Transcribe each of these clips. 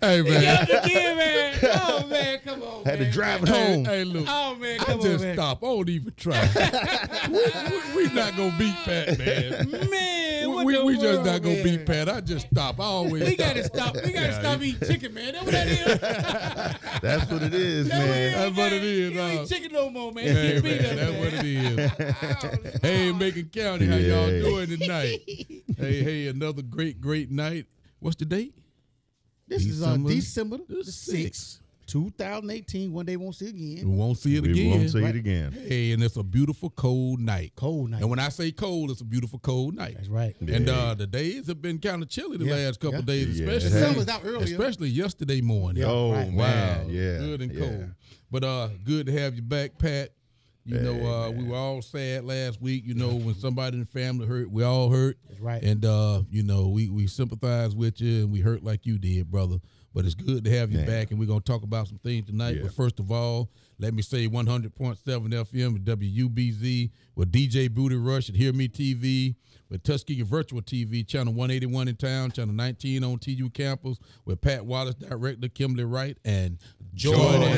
Hey, man. Again, man. Oh, man, come on, Had man. to drive it home. Hey, look. Oh, man, I come on, just man. stop. I don't even try. we not going to beat Pat, man. Man, what We the just world, not going to man? beat Pat. I just stop. I always We gotta stop. We gotta stop eating chicken, man. That's what that is. That's what it is, man. That's what it is, You don't dog. eat chicken no more, man. Hey, Keep beating man, up, that's man. what it is. Hey, Macon County, how Yeah. y'all doing tonight? Hey, another great night. What's the date? This is December December the the 6th, 2018. One day won't see again. We won't see it We again. won't say Right. it again. Hey, and it's a beautiful cold night. Cold night. And when I say cold, it's a beautiful cold night. That's right. And Yeah. the days have been kind of chilly the Yeah, last couple yeah. of days, Yeah, especially it has. Sun was out earlier. especially yesterday morning. Yeah, Oh, right. man. Wow, Yeah. good and yeah. cold. But good to have you back, Pat. You Hey, know, we man. were all sad last week. You know, when somebody in the family hurt, we all hurt. That's right. And you know, we sympathize with you, and we hurt like you did, brother. But it's good to have you Man. back, and we're gonna talk about some things tonight. Yeah. But first of all, let me say 100.7 FM at WUBZ with DJ Booty Rush at Hear Me TV, with Tuskegee Virtual TV, channel 181 in town, channel 19 on TU campus, with Pat Wallace, director, Kimberly Wright, and Jordan.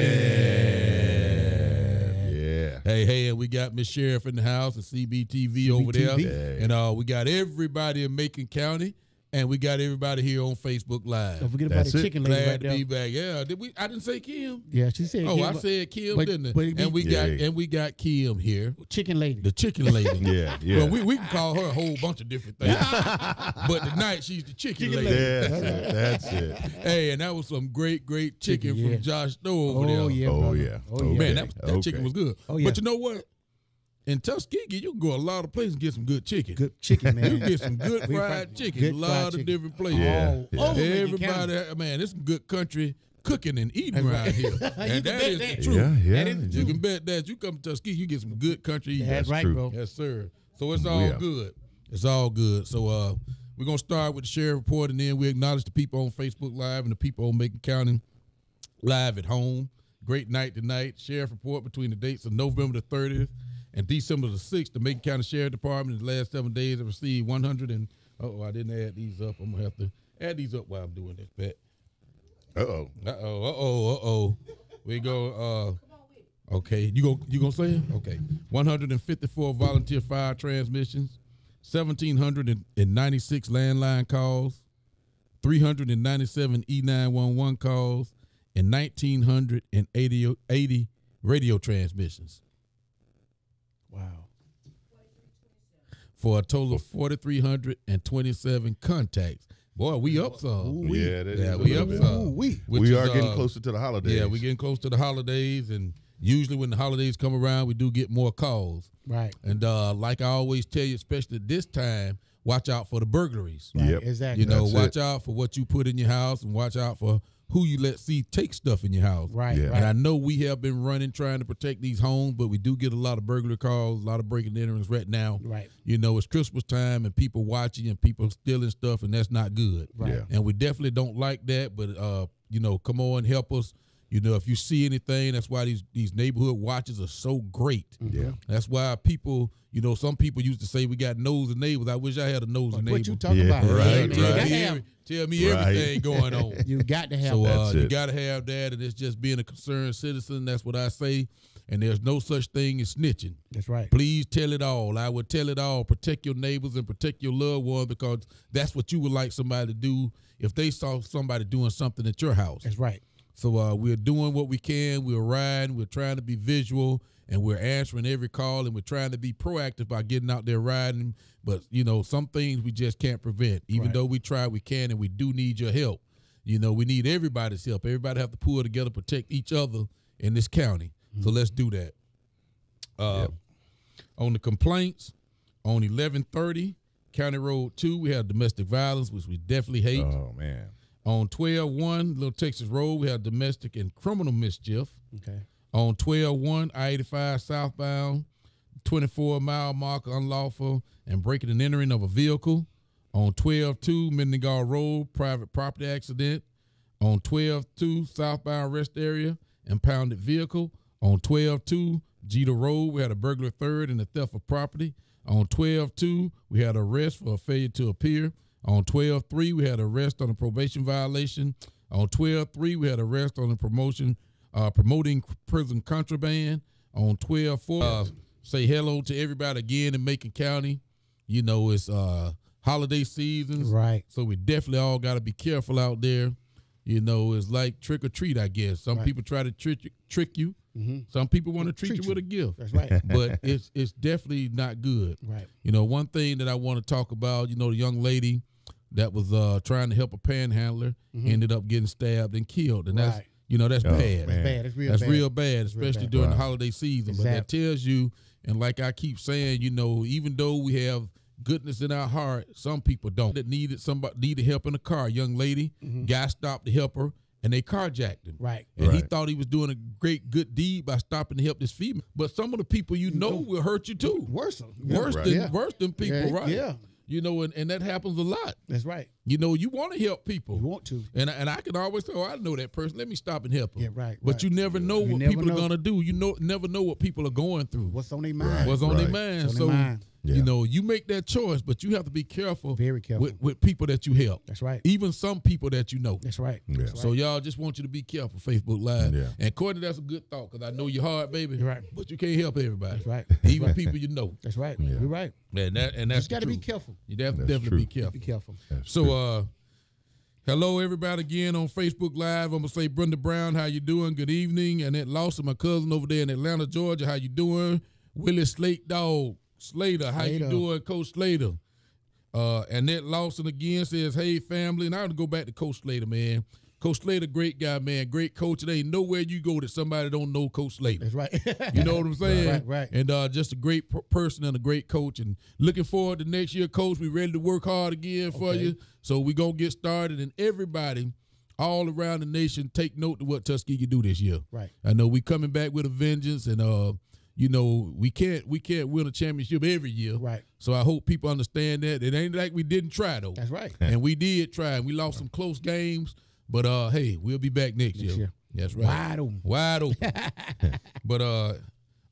Yeah. Hey, and we got Miss Sheriff in the house at CBTV over there. CBTV. And we got everybody in Macon County, and we got everybody here on Facebook Live. Don't forget about That's the it. chicken lady Glad right to there. be back. Yeah, I didn't say Kim. Yeah, she said. Oh, Kim, I said Kim, but- didn't I? but it And we be- got Yeah. and we got Kim here, chicken lady. the chicken lady. Yeah. Yeah. Well, we can call her a whole bunch of different things, but tonight she's the chicken lady. That's it. Hey, and that was some great chicken yeah. from Josh Stowe over there. Oh yeah. Oh, brother. yeah. Oh Okay. yeah. Man, that chicken Okay. was good. Oh, yeah. But you know what? In Tuskegee, you can go a lot of places and get some good chicken. Good chicken, man. You can get some good We fried chicken. good A lot fried of chicken. different places. Yeah. Oh, over Macon Everybody, County. man, there's some good country cooking and eating around here. You And can that bet is that. the truth. Yeah. Yeah. That is the You truth. can bet that. You come to Tuskegee, you get some good country eating. That's right, true. bro. Yes, sir. So it's all Yeah. good. It's all good. So we're going to start with the sheriff report, and then we acknowledge the people on Facebook Live and the people on Macon County Live at home. Great night tonight. Sheriff report between the dates of November the 30th and December the 6th. The Macon County Sheriff Department in the last 7 days have received 100 and, I didn't add these up. I'm going to have to add these up while I'm doing this, Pat. Uh-oh. We go, okay. You gonna say it? Okay. 154 volunteer fire transmissions, 1,796 landline calls, 397 E911 calls, and 1,980 radio transmissions Wow. for a total of 4,327 contacts. Boy, we up some. Yeah, that is a we little up bit. some. We. Which We is, are getting closer to the holidays. Yeah, we're getting close to the holidays, and usually when the holidays come around, we do get more calls. Right. And like I always tell you, especially this time, watch out for the burglaries. Right. Yep. Exactly. You know, That's watch out for what you put in your house, and watch out for who you let see take stuff in your house. Right. Yeah. Right. And I know we have been running trying to protect these homes, but we do get a lot of burglary calls, a lot of breaking and enterings right now. Right. You know, it's Christmas time and people watching and people stealing stuff, and that's not good. Right. Yeah. And we definitely don't like that, but you know, come on, help us. You know, if you see anything, that's why these neighborhood watches are so great. Yeah. That's why people, you know, some people used to say we got nosy neighbors. I wish I had a nosy neighbor. What you talking Yeah, about? right, man. Tell right. tell me Right. everything going on. You got to have So that. That's you it. got to have that, and it's just being a concerned citizen. That's what I say. And there's no such thing as snitching. That's right. Please tell it all. I would tell it all. Protect your neighbors and protect your loved ones, because that's what you would like somebody to do if they saw somebody doing something at your house. That's right. So we're doing what we can. We're riding. We're trying to be visual, and we're answering every call, and we're trying to be proactive by getting out there riding. But, you know, some things we just can't prevent. Even Right. though we try, we can, and we do need your help. You know, we need everybody's help. Everybody have to pull together, protect each other in this county. So let's do that. On the complaints, on 1130 County Road 2, we have domestic violence, which we definitely hate. Oh, man. On 12-1 Little Texas Road, we have domestic and criminal mischief. Okay. On 12-1 I-85 southbound, 24-mile marker unlawful and breaking and entering of a vehicle. On 12-2 Mendengar Road, private property accident. On 12-2 southbound rest area, impounded vehicle. On 12-2 Jeter Road, we had a burglar third and a theft of property. On 12-2, we had arrest for a failure to appear. On 12/3, we had arrest on a probation violation. On 12/3, we had arrest on a promoting prison contraband. On 12/4, say hello to everybody again in Macon County. You know, it's holiday seasons. Right. So we definitely all got to be careful out there. You know, it's like trick or treat, I guess. Some people try to trick you. Some people want to treat you with a gift. That's right. But it's definitely not good. Right. You know, one thing that I want to talk about, you know, the young lady that was trying to help a panhandler ended up getting stabbed and killed. And that's, you know, that's bad. man. Bad. It's real That's bad. real bad, especially bad. during the holiday season. But that Exactly. tells you, and like I keep saying, you know, even though we have goodness in our heart, some people don't. That needed help in a car. A young lady, guy stopped to help her, and they carjacked him. Right. And he Right. thought he was doing a great good deed by stopping to help this female. But some of the people you know will hurt you too. Worse. Worse Right. than Yeah. worse than people, Yeah, right? yeah. You know, and that happens a lot. That's right. You know, you want to help people. You want to. And I can always say, oh, I know that person. Let me stop and help them. Yeah, right, But right. you never know what never people know. are going to do. You never know what people are going through. What's on their mind? What's on their Right. mind. What's on So, their mind. Yeah. you know, you make that choice, but you have to be careful. Very careful. With people that you help. That's right. Even some people that you know. That's right. Yeah. That's right. So y'all just want you to be careful, Facebook Live. Yeah. And Courtney, that's a good thought, because I know you're hard, baby. You're right. But you can't help everybody. That's right. Even people you know. That's right. Yeah. You're right. And that's Just the got to be truth. careful. You have to That's definitely be true. careful. Be careful. That's So true. hello everybody again on Facebook Live. I'm gonna say Brenda Brown, how you doing? Good evening. And that Lawson, my cousin over there in Atlanta, Georgia, how you doing? Willie Slater, how you Slater. doing, Coach Slater? Annette Lawson again says, hey family, and I want to go back to Coach Slater, man. Coach Slater, great guy, man, great coach. There ain't nowhere you go that somebody don't know Coach Slater. That's right. You know what I'm saying? Right. And just a great person and a great coach. And looking forward to next year, Coach. We ready to work hard again for you. So we going to get started. And everybody all around the nation, take note of what Tuskegee do this year. Right. I know we coming back with a vengeance. And, you know, we can't win a championship every year. Right. So I hope people understand that. It ain't like we didn't try, though. That's right. And we did try. And we lost some close games. But, hey, we'll be back next year. That's right. Wide open. Wide open. But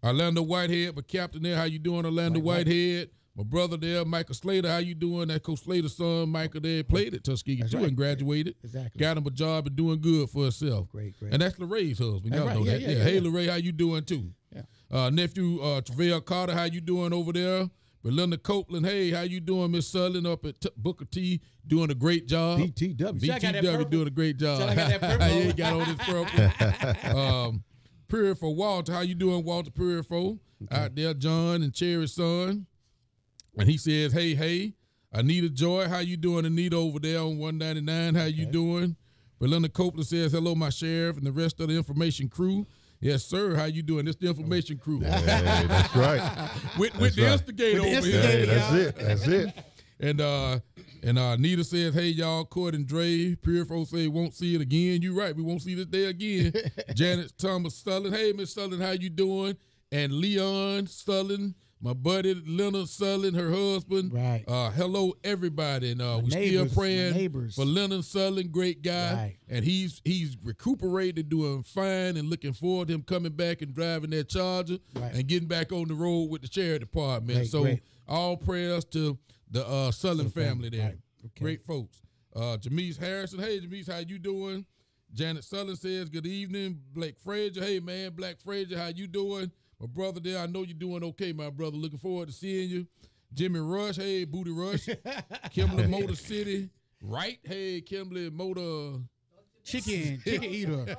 Orlando Whitehead, my captain there, how you doing, Orlando Whitehead? My brother there, Michael Slater, how you doing? That Coach Slater's son, Michael there, played at Tuskegee That's too right. and graduated. Exactly. Got him a job and doing good for himself. Great. And that's LeRay's husband. Y'all That's know right. that. Yeah. Hey, LeRay, how you doing too? Yeah. Nephew Travell Carter, how you doing over there? Belinda Copeland, hey, how you doing, Miss Sutherland up at Booker T, doing a great job. BTW. See, I got that BTW purple. doing a great job. See, I got that purple. Yeah, he got on his purple. Prayer for Walter, how you doing, Walter Prayer for? Out there, John and Cherry's son. And he says, hey, Anita Joy, how you doing, Anita, over there on 199, how you doing? Belinda Copeland says, hello, my sheriff and the rest of the information crew. Yes, sir. How you doing? This the information crew. Hey, that's right. with That's the right. instigator With the over here. Hey, that's it. That's it. And Nita says, hey, y'all, Court and Dre, Purefo say won't see it again. You right, we won't see this day again. Janet Thomas Sullivan, hey, Miss Sullivan, how you doing? And Leon Sullivan, my buddy Leonard Sullivan, her husband. Right. Hello, everybody. And we still neighbors, my praying neighbors. for Leonard Sullivan, great guy. Right. And he's recuperated, doing fine, and looking forward to him coming back and driving that Charger Right. and getting back on the road with the sheriff department. Great, So great. all prayers to the Sullivan family there. Right. Okay. Great folks. Jamise Harrison, hey, Jamise, how you doing? Janet Sullivan says, good evening. Blake Frazier, hey, man, Black Frazier, how you doing? My brother there, I know you're doing okay, my brother. Looking forward to seeing you. Jimmy Rush, hey, Booty Rush. Kimberly Motor City, right? Hey, Kimberly Motor. Chicken eater.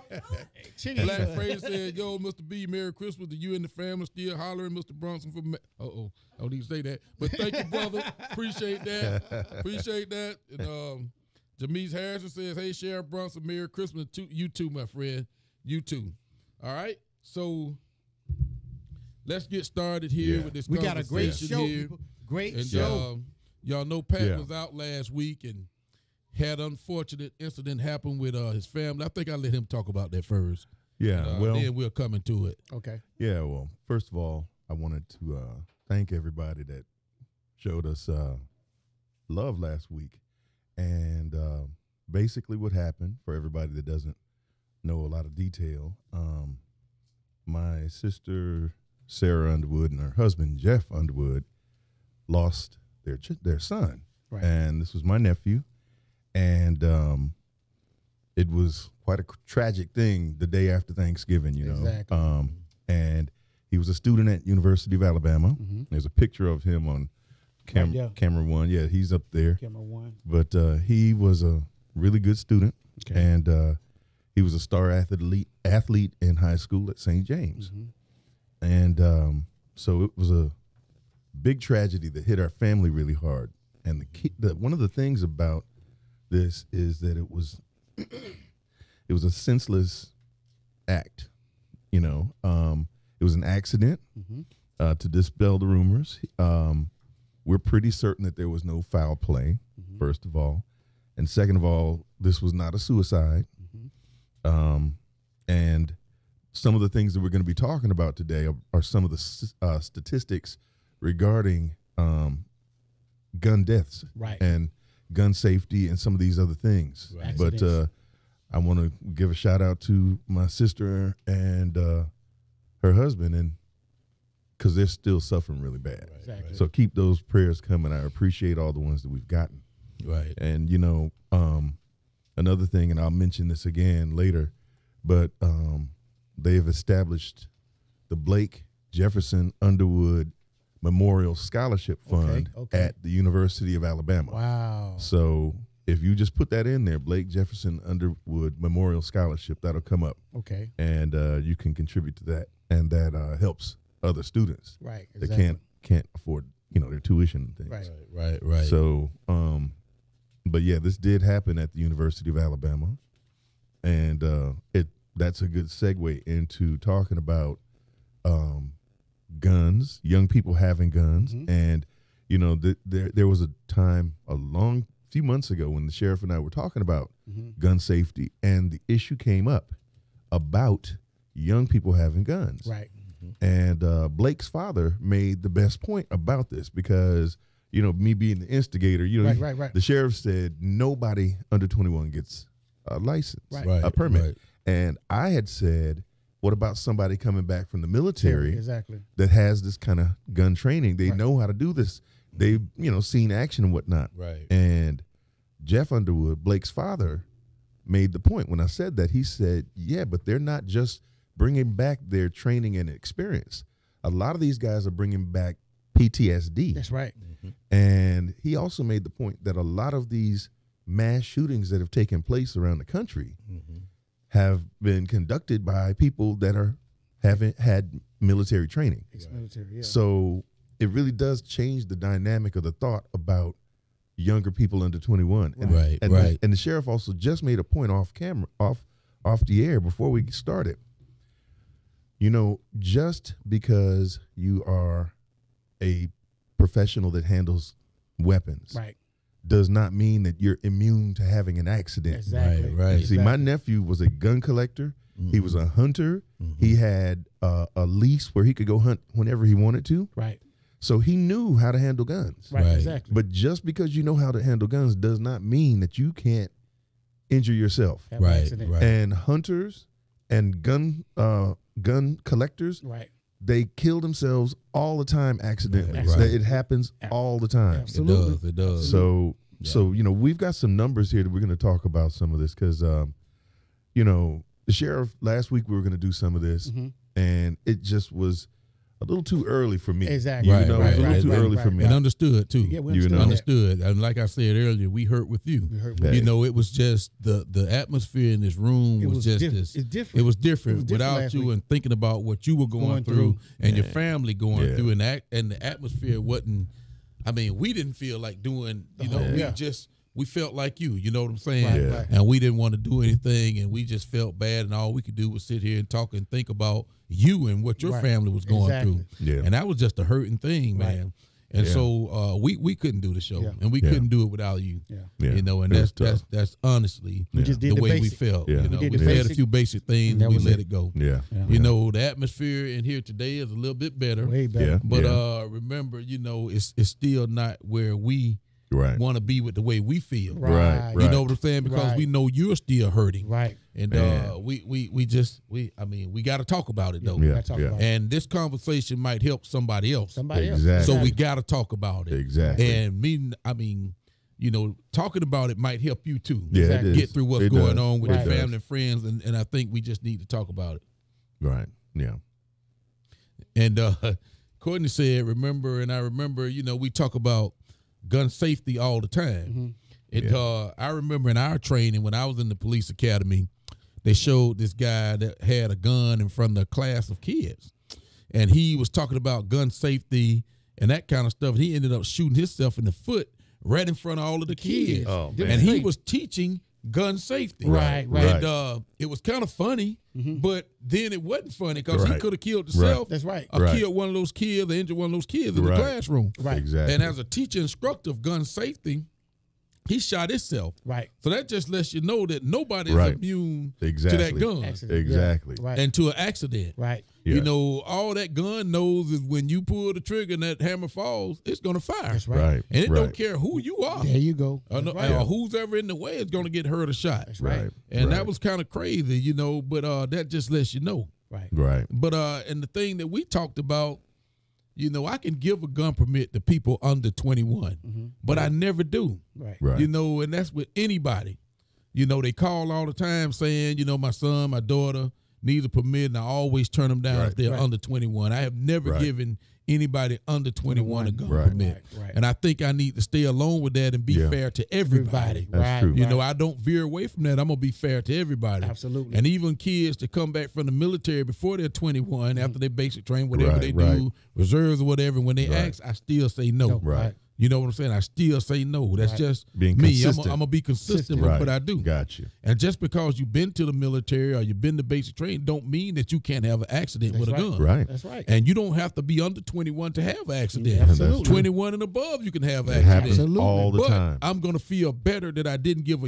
Chicken Black eater. Fraser said, yo, Mr. B, Merry Christmas to you and the family. Still hollering, Mr. Bronson for I don't need to say that. But thank you, brother. Appreciate that. Appreciate that. And Jamise Harrison says, hey, Sheriff Bronson, Merry Christmas to you too, my friend. You too. All right. So let's get started here with this We got a great conversation show. here. People. Great And show. y'all know Pat Yeah. was out last week and had unfortunate incident happen with his family. I think I'll let him talk about that first. Yeah. Then we'll come into it. Okay. Yeah, well, first of all, I wanted to thank everybody that showed us love last week. And basically what happened, for everybody that doesn't know a lot of detail, my sister Sarah Underwood and her husband Jeff Underwood lost their son. Right. and this was my nephew, and it was quite a tragic thing the day after Thanksgiving, you know. Exactly. And he was a student at University of Alabama. Mhm. There's a picture of him on Right, yeah. camera one. Yeah, he's up there. Camera one. But he was a really good student, Okay. and he was a star athlete in high school at St. James. Mhm. And so it was a big tragedy that hit our family really hard. And one of the things about this is that it was a senseless act. You know, it was an accident. Mhm. To dispel the rumors, we're pretty certain that there was no foul play. Mhm. First of all, and second of all, this was not a suicide. Mhm. And some of the things that we're going to be talking about today are some of the statistics regarding gun deaths Right. and gun safety and some of these other things. Right. But Accidents. I want to give a shout out to my sister and her husband, and because they're still suffering really bad. Exactly. So keep those prayers coming. I appreciate all the ones that we've gotten. Right. And, you know, another thing, and I'll mention this again later, but they have established the Blake Jefferson Underwood Memorial Scholarship Fund okay. at the University of Alabama. Wow. So if you just put that in there, Blake Jefferson Underwood Memorial Scholarship, that'll come up, Okay. and you can contribute to that, and that helps other students Right. that Exactly. can't afford, you know, their tuition and things. Right. Right. So, but yeah, this did happen at the University of Alabama, and that's a good segue into talking about guns, young people having guns, Mhm. and you know, there was a time few months ago when the sheriff and I were talking about Mhm. gun safety, and the issue came up about young people having guns. Right. And Blake's father made the best point about this because, you know, me being the instigator, you know, Right. the sheriff said nobody under 21 gets a license, Right. a permit. Right. And I had said, what about somebody coming back from the military Exactly. that has this kind of gun training? They Right. know how to do this. They've, you know, seen action and whatnot. Right. And Jeff Underwood, Blake's father, made the point when I said that. He said, yeah, but they're not just bringing back their training and experience. A lot of these guys are bringing back PTSD. That's right. And he also made the point that a lot of these mass shootings that have taken place around the country have been conducted by people that haven't had military training. Ex-military. Yeah. So it really does change the dynamic of the thought about younger people under 21. And, Right, and right. and the sheriff also just made a point off camera, off the air before we started. You know, just because you are a professional that handles weapons Right. does not mean that you're immune to having an accident. Exactly. Right. See, my nephew was a gun collector. He was a hunter. He had a lease where he could go hunt whenever he wanted to. Right. So he knew how to handle guns. Right. Right. Exactly. But just because you know how to handle guns does not mean that you can't injure yourself. Have an Right. accident. Right. And hunters and gun collectors, Right. they kill themselves all the time accidentally. Right. It happens all the time. Absolutely. It does. So Yeah. so you know, we've got some numbers here that we're going to talk about some of this because you know, the sheriff last week we were going to do some of this, Mhm. and it just was a little too early for me. Exactly. You Right, know, right, it was a little right, too right, early right, for me. And understood too. Yeah, we You understood know. that. Understood. And like I said earlier, we hurt with you. We heard Yeah. You know, it was just the atmosphere in this room It was was just it's this. different. It was different It was different without last you week. and thinking about what you were going Going through through. and your Yeah. family going Yeah. through, and the atmosphere wasn't. I mean, we didn't feel like doing. You know, Yeah. we felt like you. You know what I'm saying? Right, Yeah. right. And we didn't want to do anything, and we just felt bad, and all we could do was sit here and talk and think about you and what your Right. family was going Exactly. through. Yeah. And that was just a hurting thing, Right. man. And Yeah. so we couldn't do the show, Yeah. and we Yeah. couldn't do it without you. Yeah. Yeah. You know, and It was that's honestly We just did the the way we basic. felt. Yeah. You know, We we did the said a basic. few basic things, And that and we was let it. it go. Yeah. Yeah. You know, the atmosphere in here today is a little bit better. Way better. Yeah. But yeah. remember, you know, it's still not where we Right. want to be with the way we feel. Right. You know what I'm saying? Because Right. we know you're still hurting. Right. And Man. we got to talk about it though. We Yeah. gotta talk Yeah. about it. And this conversation might help somebody else. Somebody else. Exactly. So we got to talk about it. Exactly. And I mean, you know, talking about it might help you too. Yeah, Exactly. it Get is. through what's It going does. on with Right. your It does. family and friends, and I think we just need to talk about it. Right. Yeah. And Courtney said, remember, and I remember, you know, we talk about gun safety all the time. And I remember in our training when I was in the police academy, they showed this guy that had a gun in front of a class of kids. And he was talking about gun safety and that kind of stuff. And he ended up shooting himself in the foot right in front of all of the kids. Oh, man. And he was teaching gun safety. Right. And it was kind of funny, but then it wasn't funny because he Right. could have killed himself. That's right. Or Right. killed one of those kids or injured one of those kids in the Right. classroom. Right. Exactly. And as a teacher instructor of gun safety, he shot himself. Right. So that just lets you know that nobody Right. is immune Exactly. to that gun Accident. Exactly. Yeah. Right. and to an accident. Right. Yeah. You know, all that gun knows is when you pull the trigger and that hammer falls, it's going to fire. That's right. Right. And it right. don't care who you are. There you go. Or, That's no, right. or who's ever in the way is going to get hurt or shot. That's right. Right. And right. that was kind of crazy, you know, but that just lets you know. Right. Right. But and the thing that we talked about, you know, I can give a gun permit to people under 21, but I never do. Right. Right. You know, and that's with anybody. You know, they call all the time saying, you know, my son, my daughter needs a permit, and I always turn them down Right. if they're Right. under 21. I have never Right. given anybody under 21 a gun Right. permit. Right. And I think I need to stay alone with that and be Yeah. fair to everybody. That's Right. true. You Right. know, I don't veer away from that. I'm going to be fair to everybody. Absolutely. And even kids to come back from the military before they're 21, after they basic train, whatever Right, they right. do, reserves or whatever, when they Right. ask, I still say no. No, Right. You know what I'm saying? I still say no. That's Right. just Being me. consistent. I'm going to be consistent Right. with what I do. Got you. And just because you've been to the military or you've been to basic training don't mean that you can't have an accident That's with right. a gun. Right. That's right. And you don't have to be under 21 to have an accident. Yeah, absolutely. 21 and above, you can have an It accident. happens Absolutely. all the But time. I'm going to feel better that I didn't give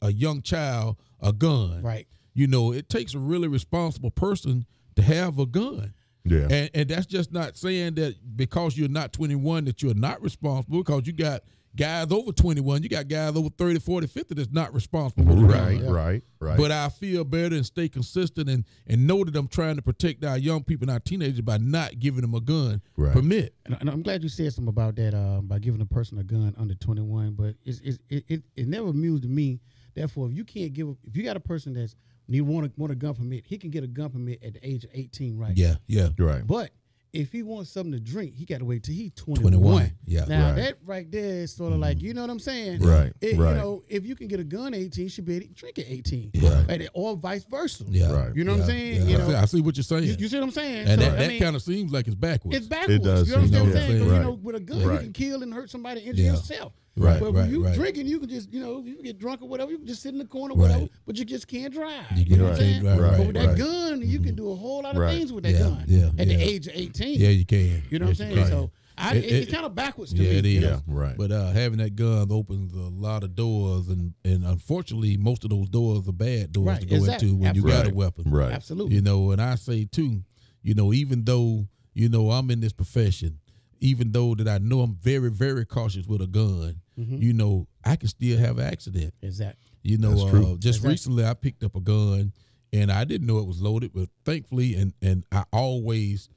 a young child a gun. Right. You know, it takes a really responsible person to have a gun. Yeah. And that's just not saying that because you're not 21 that you're not responsible, because you got guys over 21, you got guys over 30, 40, 50 that's not responsible with a Right. gun. Right. Right. But I feel better and stay consistent and know that I'm trying to protect our young people and our teenagers by not giving them a gun Right. permit. And I'm glad you said something about that by giving a person a gun under 21. But it never amused me. Therefore, if you got a person that's want a gun permit, he can get a gun permit at the age of 18, right? Yeah, yeah. Right. But if he wants something to drink, he got to wait till he's 21. Yeah. Now Right. that right there is sort of like, you know what I'm saying? Right, You right. know, if you can get a gun at 18, you should be able to drink at 18. Yeah. Or vice versa. Yeah. Right. You know what I'm saying? Yeah. You know, I see what you're saying. you see what I'm saying? and So, that, I mean, kind of seems like it's backwards. it's backwards. does You understand seem what I'm saying? that 'Cause, way. you know, with a gun, Right. you can kill and hurt somebody, injure Yeah. yourself. Right, But when right, you right. drinking, you can just, you know, you can get drunk or whatever. You can just sit in the corner or Right. whatever, but you just can't drive. You You know what I'm can't saying? drive, right, But with that right. gun, you can do a whole lot of Right. things with that Yeah, gun yeah, at the yeah. age of 18. Yeah, you can. You know what I'm Yes, saying? you So can. it's kind of backwards to yeah, me. it is. you know? Yeah. Right. But having that gun opens a lot of doors, and unfortunately, most of those doors are bad doors Right, to go exactly. into when you got a Absolutely. weapon. Right. Absolutely. You know, and I say too, you know, even though, you know, I'm in this profession, even though that I know I'm very, very cautious with a gun, you know, I can still have an accident. Exactly. You know, That's true. just Exactly. recently I picked up a gun and I didn't know it was loaded, but thankfully, and I always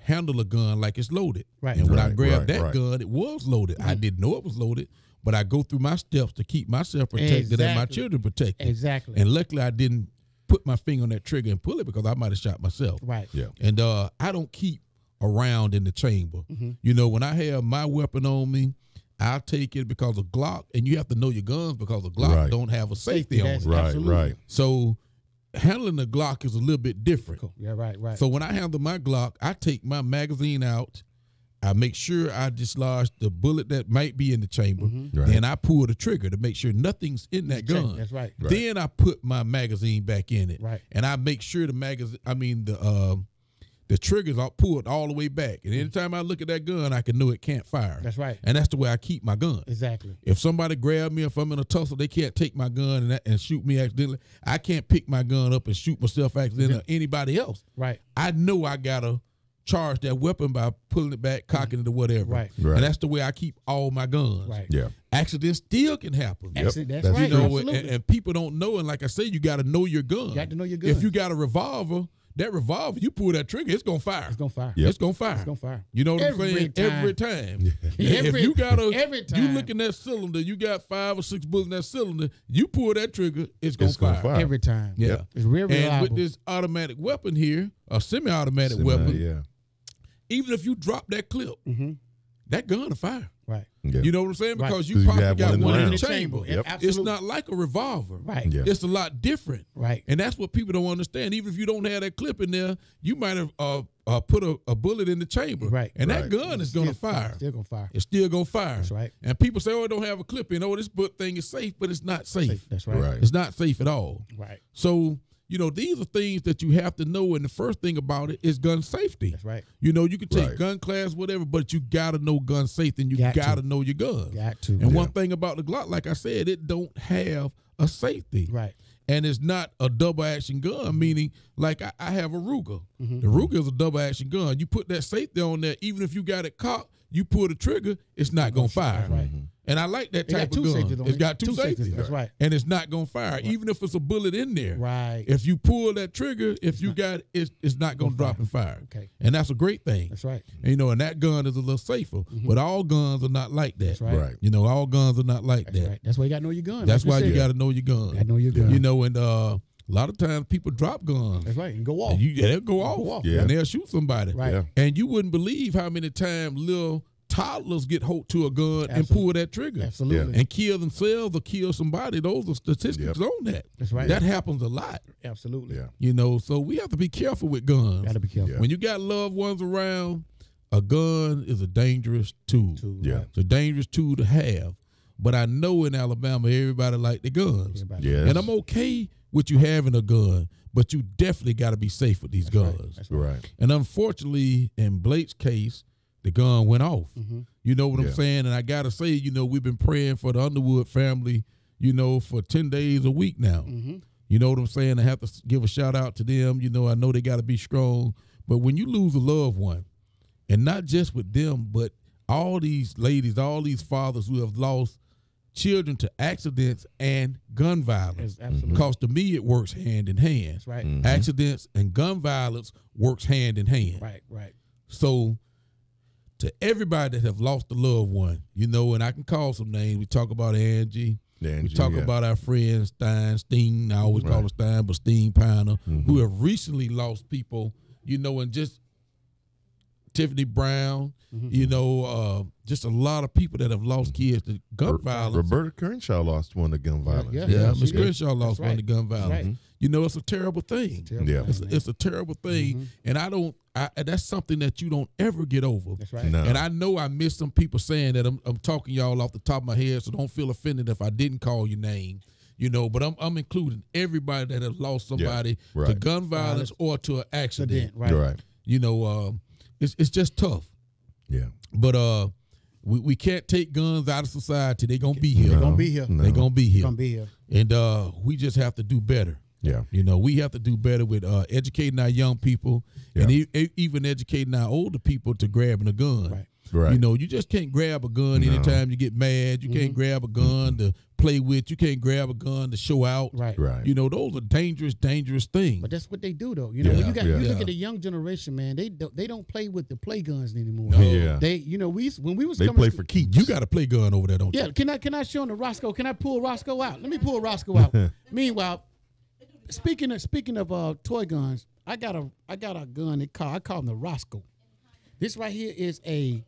handle a gun like it's loaded. Right. And when I Right, grabbed right, that right. gun, it was loaded. I didn't know it was loaded, but I go through my steps to keep myself protected and my Exactly. children protected. Exactly. And luckily, I didn't put my finger on that trigger and pull it because I might have shot myself. Right. Yeah. And I don't keep around in the chamber. You know, when I have my weapon on me, I'll take it because of Glock, and you have to know your guns because a Glock Right. don't have a safety on that's- it. Right. Absolutely. Right. So handling a Glock is a little bit different. Cool. Yeah, right, right. So when I handle my Glock, I take my magazine out. I make sure I dislodge the bullet that might be in the chamber. Right. Then I pull the trigger to make sure nothing's in that gun. That's right. Right. Then I put my magazine back in it. Right. And I make sure the triggers are pulled all the way back. And anytime I look at that gun, I can know it can't fire. That's right. And that's the way I keep my gun. Exactly. If somebody grab me, if I'm in a tussle, they can't take my gun and shoot me accidentally. I can't pick my gun up and shoot myself accidentally or anybody else. Right. I know I gotta charge that weapon by pulling it back, cocking it or whatever. Right. Right. And that's the way I keep all my guns. Right. Yeah. Accidents still can happen. Accident, that's That's right. You know, Absolutely. and people don't know, and like I say, you got to know your gun. You got to know your gun. If you got a revolver, that revolver, you pull that trigger, it's gonna fire. It's gonna fire. Yep. It's gonna fire. It's gonna fire. You know what I'm saying? Every time. If you got every you time. look in that cylinder, you got 5 or 6 bullets in that cylinder. You pull that trigger, it's gonna It's gonna fire. fire. Every time. Yeah. Yep. It's real And reliable. with this automatic weapon here, a semi-automatic weapon, Yeah. even if you drop that clip, that gun will fire. Right. Yeah. You know what I'm saying? Right. Because 'Cause you you probably have got one in the one in the round. chamber. Yep. It's Absolutely. not like a revolver. Right. Yeah. It's a lot different. Right. And that's what people don't understand. Even if you don't have that clip in there, you might have put a bullet in the chamber. Right. And that Right. gun is going to fire. Still gonna fire. It's still going to fire. That's right. And people say, oh, it don't have a clip in. Oh, this thing is safe, but it's not safe. That's right. Right. It's not safe at all. Right. So, you know, these are things that you have to know. And the first thing about it is gun safety. That's right. You know, you can take Right. gun class, whatever, but you got to know gun safety and you Got got to. to know your guns. Got to. And Yeah. one thing about the Glock, like I said, it don't have a safety. Right. And it's not a double action gun, meaning like I have a Ruger. Mm-hmm. The Ruger is a double action gun. You put that safety on there, even if you got it cocked, you pull the trigger, it's not gonna fire. Right. And I like that It got type two of gun. safeties on It's it. got two Two safeties, safeties. that's right. And it's not gonna fire, even if it's a bullet in there. Right. If you pull that trigger, if you got it, it's not gonna drop and fire. Okay. And that's a great thing. That's right. And, you know, and that gun is a little safer. But all guns are not like that. That's right. Right. You know, all guns are not like That's that. right. That's why you gotta know your gun. That's like why you said. got to know your gun. Gotta know your gun. You know, and a lot of times people drop guns. That's right. And go off. And they'll go off. Yeah. And they'll shoot somebody. Right. Yeah. And you wouldn't believe how many times little toddlers get hold to a gun and Absolutely. pull that trigger. Absolutely. And kill themselves or kill somebody. Those are statistics on that. That's right. That happens a lot. Absolutely. Yeah. You know, so we have to be careful with guns. Gotta be careful. Yeah. When you got loved ones around, a gun is a dangerous tool. Yeah. Right. It's a dangerous tool to have. But I know in Alabama, everybody like the guns. Everybody. Yes. And I'm okay with you having a gun, but you definitely got to be safe with these guns. That's right. Right. And unfortunately, in Blake's case, the gun went off. You know what I'm Yeah. saying? And I got to say, you know, we've been praying for the Underwood family, you know, for 10 days a week now. You know what I'm saying? I have to give a shout out to them. You know, I know they got to be strong. But when you lose a loved one, and not just with them, but all these ladies, all these fathers who have lost children to accidents and gun violence. Yes, absolutely. Because to me, it works hand in hand. That's right. Accidents and gun violence works hand in hand. Right. Right. So to everybody that have lost a loved one, you know, and I can call some names. We talk about Angie. We talk about our friend Steen. I always call her Stein, but Steen Piner, who have recently lost people, you know, and just Tiffany Brown, you know, just a lot of people that have lost kids to gun violence. Roberta Crenshaw lost one to gun violence. yeah. Yeah, she Miss did. Crenshaw lost one to gun That's violence. right. You know, it's a terrible thing. Terrible Yeah. thing, man. It's a terrible thing, and that's something that you don't ever get over. That's right. No. And I know I missed some people saying that. I'm talking y'all off the top of my head, so don't feel offended if I didn't call your name. You know, but I'm including everybody that has lost somebody to right. gun violence or to an accident. Right. Right. You know, it's just tough. Yeah. But we can't take guns out of society. They're gonna be here. They're gonna be here. No. They're gonna be here. Gonna be here. And we just have to do better. Yeah. You know, we have to do better with educating our young people and even educating our older people to grabbing a gun. Right. Right. You know, you just can't grab a gun anytime you get mad. You can't grab a gun to play with. You can't grab a gun to show out. Right. Right. You know, those are dangerous things. But that's what they do, though. You know, Yeah, when you yeah. look Yeah. at the young generation, man. They don't play with the play guns anymore. Yeah. They, you know, when we was They coming play to- for keeps. You got to play gun over there, don't you? Yeah, can I show him the Roscoe? Can I pull Roscoe out? Let me pull Roscoe out. Meanwhile, speaking of toy guns, I got a gun. I call them the Roscoe. This right here is a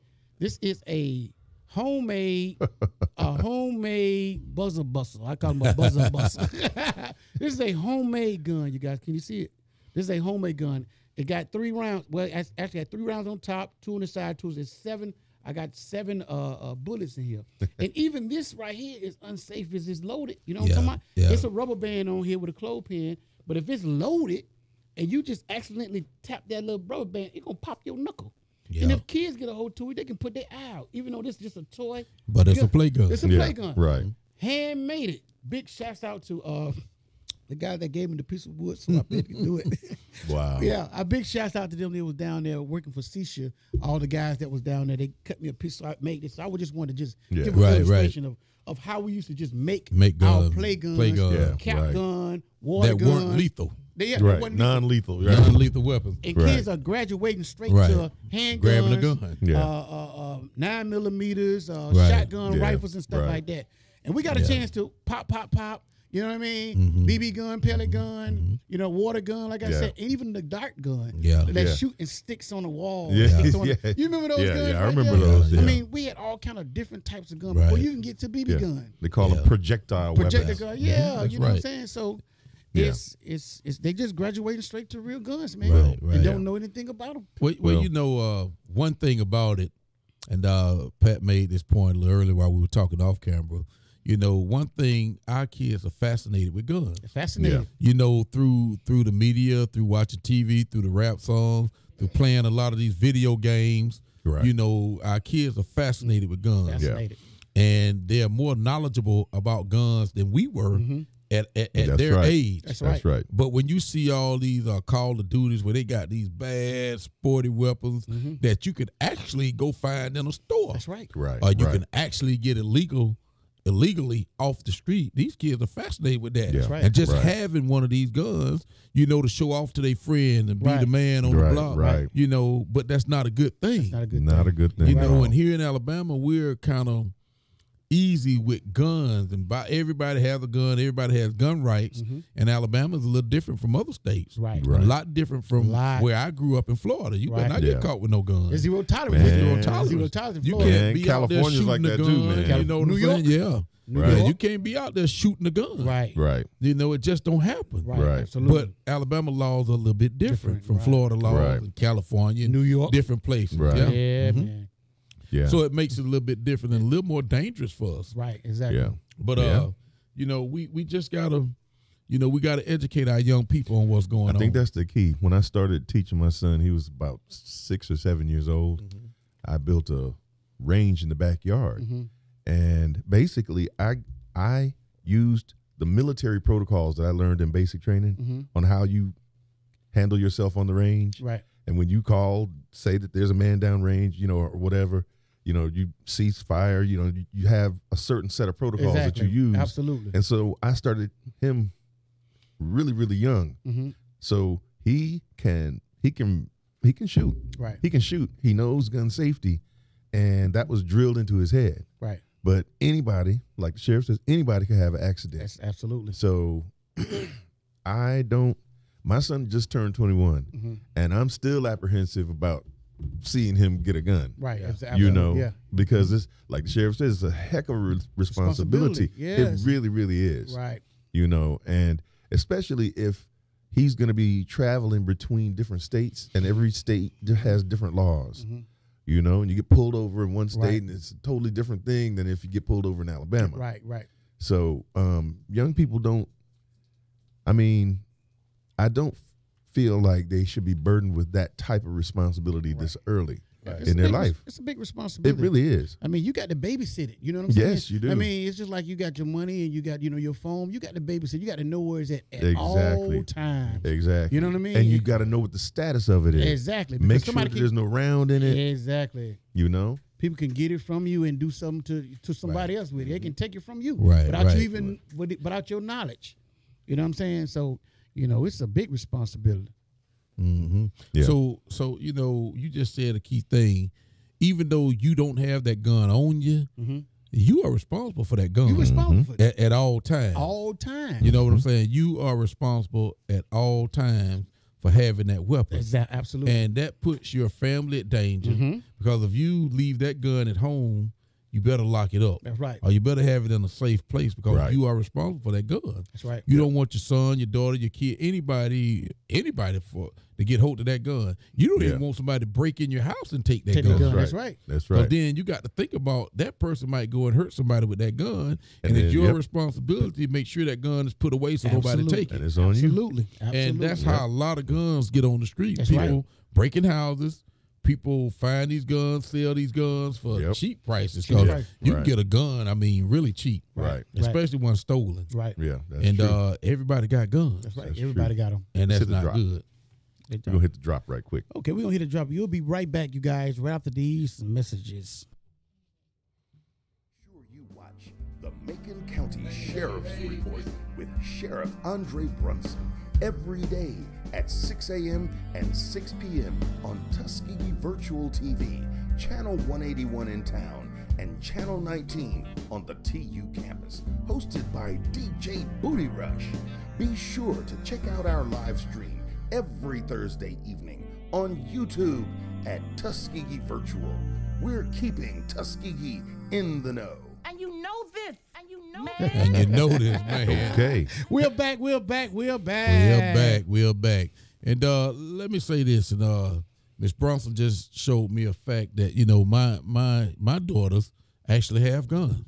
homemade buzzer buster. I call them a buzzer buster. This is a homemade gun, you guys. Can you see it? This is a homemade gun. It got 3 rounds. Well, it actually got 3 rounds on top, 2 on the side, 2. It's 7. I got 7 bullets in here. And even this right here is unsafe as it's loaded. You know what I'm talking about? Yeah. It's a rubber band on here with a clothespin. But if it's loaded and you just accidentally tap that little rubber band, it's going to pop your knuckle. And Yeah. if kids get a hold to it, they can put their eye out. Even though this is just a toy. But it's a play gun. It's a Yeah. play gun. Right. Handmade it. Big shouts out to the guy that gave me the piece of wood so I could do it. Wow. Yeah, a big shout out to them. They was down there working for Seisha. All the guys that was down there, they cut me a piece, so I made this. So I would just want to just Yeah. give a Right, illustration of how we used to just make Make our guns, play guns, play guns. Yeah, cap right. gun, water That gun. weren't lethal. Right. wasn't Non-lethal. Right. Non-lethal weapons. and Right. kids are graduating straight Right. to handguns, Grabbing a gun. Yeah. 9mm, Right. shotgun Yeah. rifles and stuff Right. like that. And we got a Yeah. chance to pop. You know what I mean? BB gun, pellet gun, water gun, like I Yeah. said, and even the dart gun. Yeah. That Yeah. shooting sticks on the wall. Yeah. sticks on Yeah. You remember those Yeah, guns? yeah, I right remember there? those, yeah. I mean, we had all kind of different types of guns before Right. you can get to BB Yeah. gun. They call Yeah. them projectile Projector weapons. gun, yeah, that's you know what I'm right. saying? So Yeah. it's they just graduating straight to real guns, man. Right, right. And don't know anything about them. Well, one thing about it, and Pat made this point a little earlier while we were talking off camera. One thing, our kids are fascinated with guns. Fascinating. Through the media, through watching TV, through the rap songs, through playing a lot of these video games. Right. Our kids are fascinated with guns, Fascinated. and they're more knowledgeable about guns than we were at That's their right. age. That's That's right. But when you see all these Call of Duties where they got these bad sporty weapons that you could actually go find in a store, That's right. Right. or you right. can actually get illegally off the street. These kids are fascinated with that. Yeah. That's right. And just Right. having one of these guns, to show off to their friend and be Right. the man on Right, the block. right. But that's not a good thing. Not a good Not thing. a good thing. at all. And here in Alabama, we're kind of easy with guns, and everybody has a gun. Everybody has gun rights, and Alabama's a little different from other states. Right. Right. A lot different from Lot. where I grew up in Florida. You better Right. not Yeah. get caught with no guns. There's zero tolerance. Man. Zero Tolerance. Zero tolerance in You Florida. can't Man, be out there California's shooting like a that gun. too, man. You know what New I'm York. saying? Yeah. New Right. Yeah, York. you can't be out there shooting a gun. Right. Right. It just don't happen. Right. Right. Absolutely. But Alabama laws are a little bit different, Different, from right. Florida laws Right. and California, and New York. different places. Right. Yeah. Yeah, Mhm. man. Yeah. So it makes it a little bit different and a little more dangerous for us. Right. Exactly. yeah. But Yeah. we just gotta, we gotta educate our young people on what's going on. I think that's the key. When I started teaching my son, he was about 6 or 7 years old. I built a range in the backyard, and basically, I used the military protocols that I learned in basic training on how you handle yourself on the range. Right. And when you call, say that there's a man down range, or whatever, you cease fire. You have a certain set of protocols Exactly. that you use. Absolutely. And so I started him really, really young. So he can shoot. Right. He can shoot. He knows gun safety, and that was drilled into his head. Right. But anybody, like the sheriff says, anybody can have an accident. That's absolutely. So my son just turned 21, and I'm still apprehensive about seeing him get a gun. Right. Yeah. Absolutely. Yeah. Because it's like the sheriff says, it's a heck of a responsibility. Yes. It really, really is. Right. And especially if he's going to be traveling between different states, and every state has different laws. And you get pulled over in one state, Right. and it's a totally different thing than if you get pulled over in Alabama. Right. Right. So young people I don't feel like they should be burdened with that type of responsibility this early It's in a their big life. It's a big It responsibility. really is. I mean, you got to babysit it. You know what I'm saying? Yes, you do. I mean, it's just like you got your money and you got, your phone. You got to babysit. You got to know where it's at Exactly. all times. Exactly. You know what I mean? And you got to know what the status of it is. Exactly. because Make sure somebody that there's no round in can, it. Exactly. People can get it from you and do something to somebody else with it. They can take it from you Right, without right. you even without your knowledge. You know what I'm saying? So it's a big responsibility. Yeah. So you just said a key thing. Even though you don't have that gun on you, you are responsible for that gun You're responsible for that at all times. all time. You know what I'm saying? You are responsible at all times for having that weapon. Absolutely. And that puts your family at danger because if you leave that gun at home, you better lock it up. That's right. Or you better have it in a safe place because Right. you are responsible for that gun. That's right. You don't want your son, your daughter, your kid, anybody to get hold of that gun. You don't even want somebody to break in your house and take that Take the gun. gun. That's right. That's Because right. then you got to think about that person might go and hurt somebody with that gun, and And it's then, your yep. responsibility to make sure that gun is put away so nobody Absolutely. take it. And it's on you. Absolutely. And that's how a lot of guns get on the street. That's People right. breaking houses. People find these guns, sell these guns for Yep. cheap prices. Cheap 'Cause price. you Right. can get a gun, really cheap. Right. Especially when stolen. Right. Yeah. That's And true. Everybody got guns. That's right. That's Everybody true. got them. And Let's that's hit the not drop. good. We're going to hit the drop right quick. Okay, we're going to hit a drop. You'll be right back, you guys, right after these messages. Sure, you watch the Macon County Sheriff's Report with Sheriff Andre Brunson. every day at 6 a.m. and 6 p.m. on Tuskegee Virtual TV, Channel 181 in town, and Channel 19 on the TU campus, hosted by DJ Booty Rush. Be sure to check out our live stream every Thursday evening on YouTube at Tuskegee Virtual. We're keeping Tuskegee in the know. And you know this. And you know And you know this, man. Okay. We're back. We're back. We're back. We're back. We're back. And let me say this, and Miss Bronson just showed me a fact that, you know, my daughters actually have guns.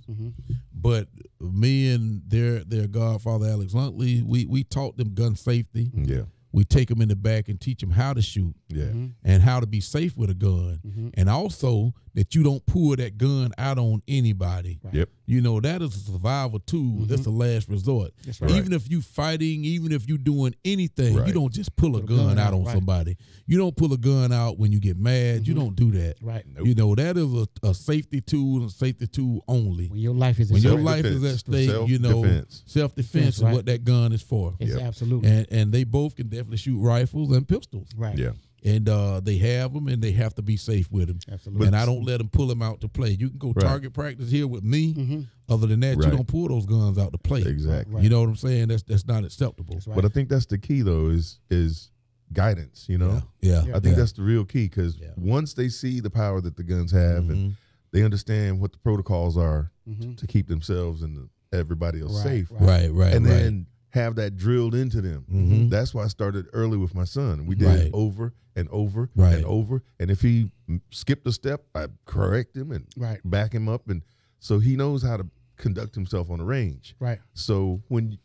But me and their godfather, Alex Huntley, we taught them gun safety. Yeah. We take them in the back and teach them how to shoot. Yeah. And how to be safe with a gun. And also that you don't pull that gun out on anybody. Yep. You know, that is a survival tool. That's the last resort. That's right. Even if you fighting, even if you doing anything, you Right. don't just pull a gun out on right. somebody. You don't pull a gun out when you get mad. You don't do that. Right. You know, that is a safety tool and a safety tool only. When your life is When your self-defense. life is at stake, you know, Self-defense. self-defense is right. what that gun is for. It's Yep. absolutely And they both can definitely shoot rifles and pistols. right. Yeah. And they have them, and they have to be safe with them. Absolutely. And I don't let them pull them out to play. You can go Right. target practice here with me. Other than that, Right. you don't pull those guns out to play. Exactly. Right. You know what I'm saying? That's not acceptable. That's right. But I think that's the key, though, is guidance. You know, Yeah. Yeah. I think that's the real key, because Yeah. once they see the power that the guns have, and they understand what the protocols are to keep themselves and everybody else Right, safe, right. Right. and then have that drilled into them. That's why I started early with my son. We did Right. it over and over Right. and over. And if he skipped a step, I correct him and Right. back him up, and so he knows how to conduct himself on the range. Right. So when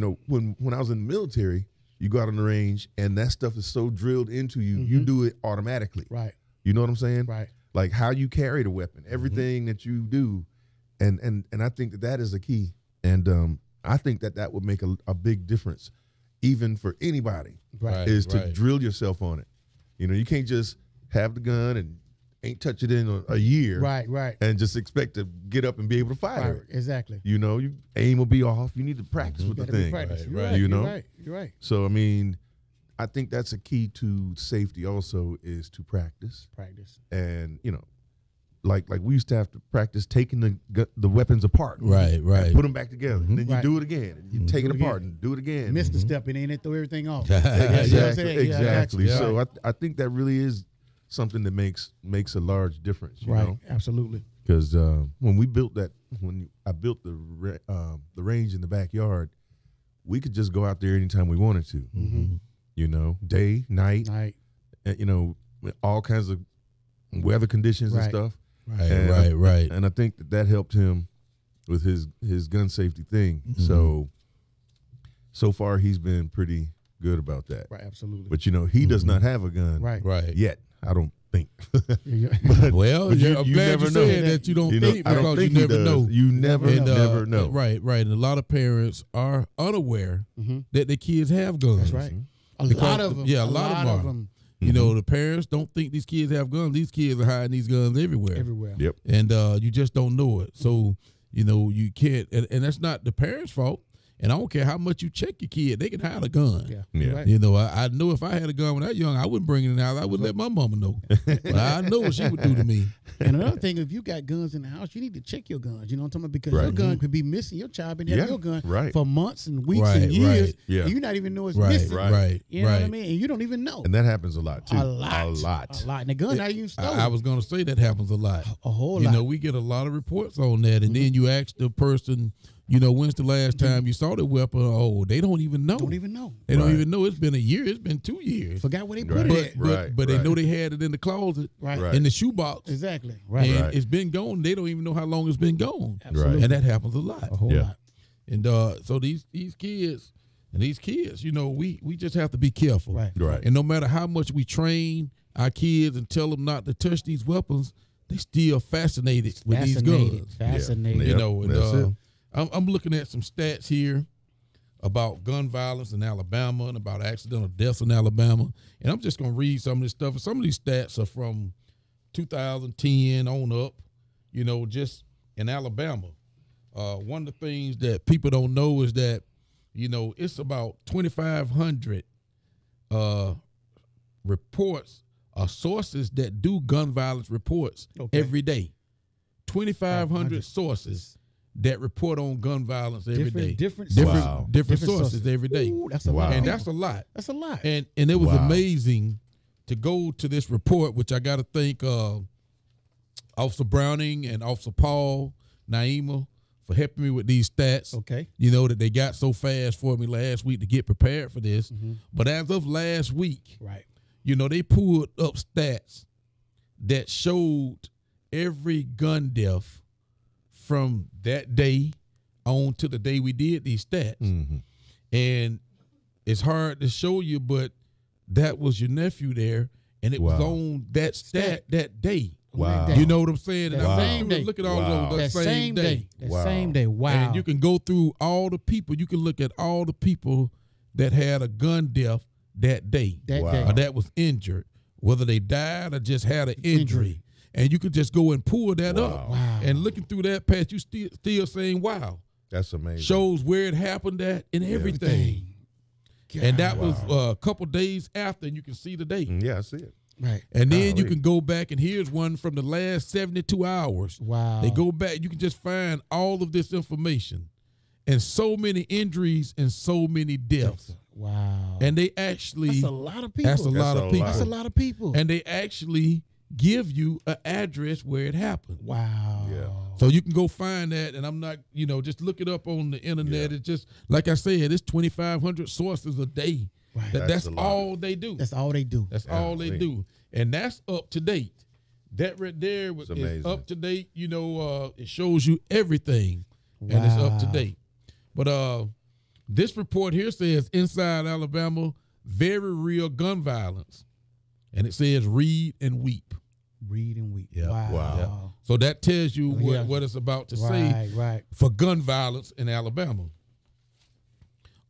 I was in the military, you go out on the range and that stuff is so drilled into you, you do it automatically. Right. You know what I'm saying? Right. Like how you carry the weapon, everything that you do, and I think that is a key, and I think that would make a big difference, even for anybody, Right. is to right. drill yourself on it. You know, you can't just have the gun and ain't touch it in a year, Right. Right. and just expect to get up and be able to fire Right. it. Exactly. You know, you aim will be off. You need to practice with the Gotta be thing. practice. You're Right. right. You You're know? right. You're right. So I mean, I think that's a key to safety. Also, is to practice, Practice. and like we used to have to practice taking the weapons apart, Right. and Right. put them back together, and then you Right. do it again, and you take it Do it apart again. and do it again. Missed a step and then throw everything off. Exactly, You know what I'm saying? Yeah, I got exactly. you. So I think that really is something that makes a large difference. You Right. know? Absolutely. Because when I built the range in the backyard, we could just go out there anytime we wanted to. You know, day, night, Right. with all kinds of weather conditions and Right. stuff. Right. And Right. And I think that helped him with his gun safety thing. So far he's been pretty good about that. Right. Absolutely. But he does not have a gun Right. Right. yet. I don't think. Well, But I'm you glad never you know. said that you don't think, I don't because think you he never does. know. You never know. Right. And a lot of parents are unaware that their kids have guns. That's right. A Because- lot of them. yeah, a lot of them are. You know, the parents don't think these kids have guns. These kids are hiding these guns everywhere. Everywhere. Yep. And you just don't know it. So, you can't, and that's not the parents' fault. And I don't care how much you check your kid, they can hide a gun. Yeah. Yeah. You're right. You know, I know if I had a gun when I was young, I wouldn't bring it out. I wouldn't let my mama know. But I know what she would do to me. And another thing, if you got guns in the house, you need to check your guns. You know what I'm talking about? Because Right. your gun could be missing. Your child been having Yeah, your gun right. for months and weeks Right, and years. right. Yeah. And you not even know it's Right, missing. right, You know what I right. mean? And you don't even know. And that happens a lot too. A lot. A lot. A lot. And the gun not even stolen. I was going to say that happens a lot. A whole You lot. know, we get a lot of reports on that. And then you ask the person, when's the last time you saw the weapon? Oh, they don't even know. Don't even know. They don't Right. even know. It's been a year. It's been 2 years. Forgot where they Right. put it But at. but they right. know they had it in the closet, Right. Right. in the shoebox, Exactly. Right. and Right. it's been gone. They don't even know how long it's been gone. Absolutely. And that happens a lot. A whole Yeah. lot. And so these kids, we just have to be careful. Right. Right. And no matter how much we train our kids and tell them not to touch these weapons, they still fascinated with these guns. Fascinated. Yeah. You know, and, that's it. I'm looking at some stats here about gun violence in Alabama and about accidental deaths in Alabama. And I'm just going to read some of this stuff. Some of these stats are from 2010 on up, just in Alabama. One of the things that people don't know is that You know, it's about 2,500 reports or sources that do gun violence reports every day. 2,500 sources that report on gun violence every day. Different sources every day. Ooh, that's a lot. And that's a lot. That's a lot. And it was amazing to go to this report, which I got to thank Officer Browning and Officer Paul Naima for helping me with these stats. Okay. You know, that they got so fast for me last week to get prepared for this. But as of last week, Right. you know, they pulled up stats that showed every gun death from that day on to the day we did these stats. And it's hard to show you, but that was your nephew there, and it was on that stat that day. Wow. You know what I'm saying? And That I same went through day. and look at all Wow. those That same day. That Wow. same day. Wow. And you can go through all the people. You can look at all the people that had a gun death that day. That Wow. day. Or that was injured, whether they died or just had an injury. And you could just go and pull that up. Wow. And looking through that past, you still saying, wow. That's amazing. Shows where it happened at and everything. And that was a couple days after, and you can see the date. Yeah, I see it. Right. And then you Golly. can go back, and here's one from the last 72 hours. Wow. They go back, you can just find all of this information. And so many injuries and so many deaths. Wow. And they actually that's a lot of people. That's a lot of people. That's a lot of people. And they actually give you an address where it happened. wow. Yeah. So you can go find that, and I'm not, you know, just look it up on the internet. Yeah. It's just, like I said, it's 2,500 sources a day. Right. That's a lot. all they do. That's all they do. That's all they do. And that's up to date. That right there is amazing. up to date. You know, it shows you everything, and it's up to Wow. date. But this report here says inside Alabama, very real gun violence. And it says read and weep. Read and weep. Yeah. Wow. Wow. So that tells you Yeah. what it's about to Right, say right. for gun violence in Alabama.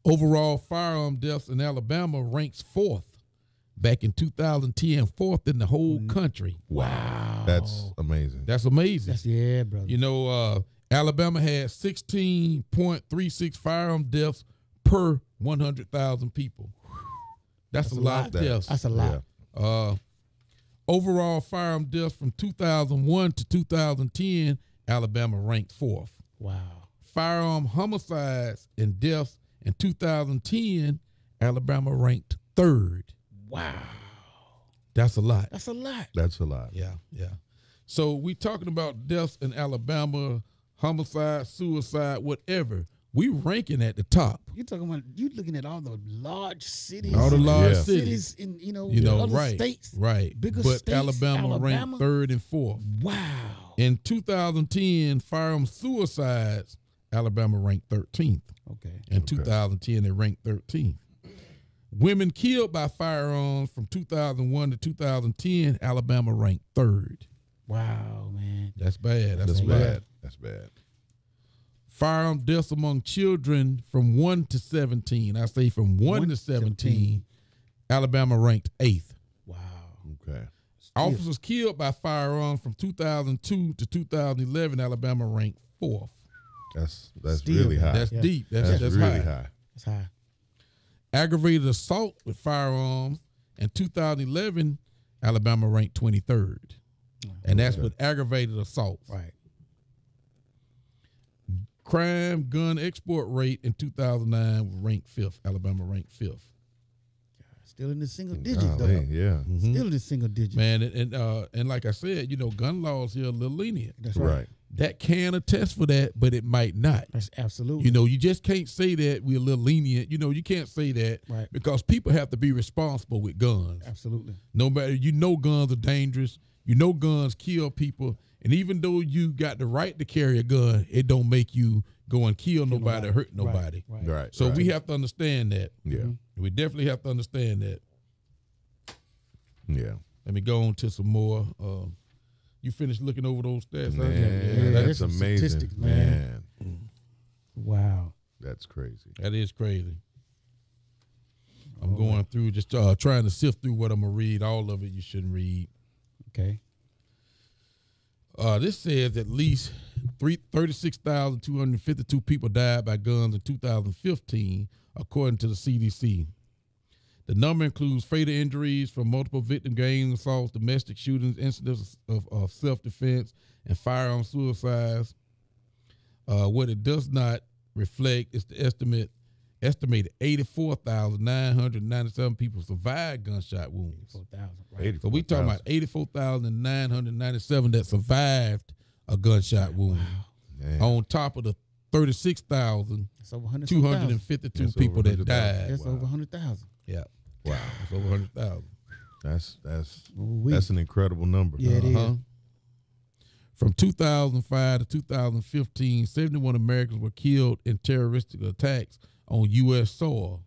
Overall firearm deaths in Alabama ranks 4th back in 2010, 4th in the whole country. Wow. That's amazing. That's amazing. That's yeah, brother. You know, Alabama had 16.36 firearm deaths per 100,000 people. That's a lot of deaths. That's a lot. Overall firearm deaths from 2001 to 2010, Alabama ranked 4th. Wow. Firearm homicides and deaths in 2010, Alabama ranked 3rd. Wow. That's a lot. That's a lot. That's a lot. Yeah. So we talking about deaths in Alabama, homicide, suicide, whatever. We ranking at the top. You talking about you looking at all the large cities, All the large Yeah. cities. in other right, states, right. bigger but states, Alabama ranked 3rd and 4th. Wow. In 2010, firearm suicides, Alabama ranked 13th. Okay. In 2010, they ranked 13th. Women killed by firearms from 2001 to 2010, Alabama ranked 3rd. Wow, man. That's bad. That's a lot. bad. That's bad. Firearm deaths among children from 1 to 17. I say from 1 to 17, Alabama ranked 8th. Wow. Okay. Officers killed by firearms from 2002 to 2011, Alabama ranked 4th. That's Still, really high. That's deep. That's really high. That's high. Aggravated assault with firearms in 2011, Alabama ranked 23rd. And that's with aggravated assault. Right. Crime gun export rate in 2009 ranked 5th. Alabama ranked 5th. Still in the single digits, Golly, though. yeah. Still in the single digits. Man, and like I said, you know, gun laws here are a little lenient. That's right. Right. That can attest for that, but it might not. That's absolutely. You know, you just can't say that we're a little lenient. You know, you can't say that Right. because people have to be responsible with guns. Absolutely. No matter, you know, guns are dangerous. You know, guns kill people. And even though you got the right to carry a gun, it don't make you go and kill nobody, or hurt Right, nobody. Right. Right. So right. we have to understand that. Yeah. We definitely have to understand that. Yeah. Let me go on to some more. You finished looking over those stats? huh? Man, that's that's some amazing. statistics, man. Wow. That's crazy. That is crazy. I'm going through, just trying to sift through what I'm going to read. All of it you shouldn't read. Okay. This says at least 36,252 people died by guns in 2015, according to the CDC. The number includes fatal injuries from multiple victim gang assaults, domestic shootings, incidents of self-defense, and firearm suicides. What it does not reflect is the estimated 84,997 people survived gunshot wounds. 4,000, right? So we talking about 84,997 that survived a gunshot wound, on top of the 36,252 That's over 100,000. people that died. That's over 100,000. Yeah. Wow. That's over 100,000. That's an incredible number. Yeah, it is. From 2005 to 2015, 71 Americans were killed in terroristic attacks on U.S. soil.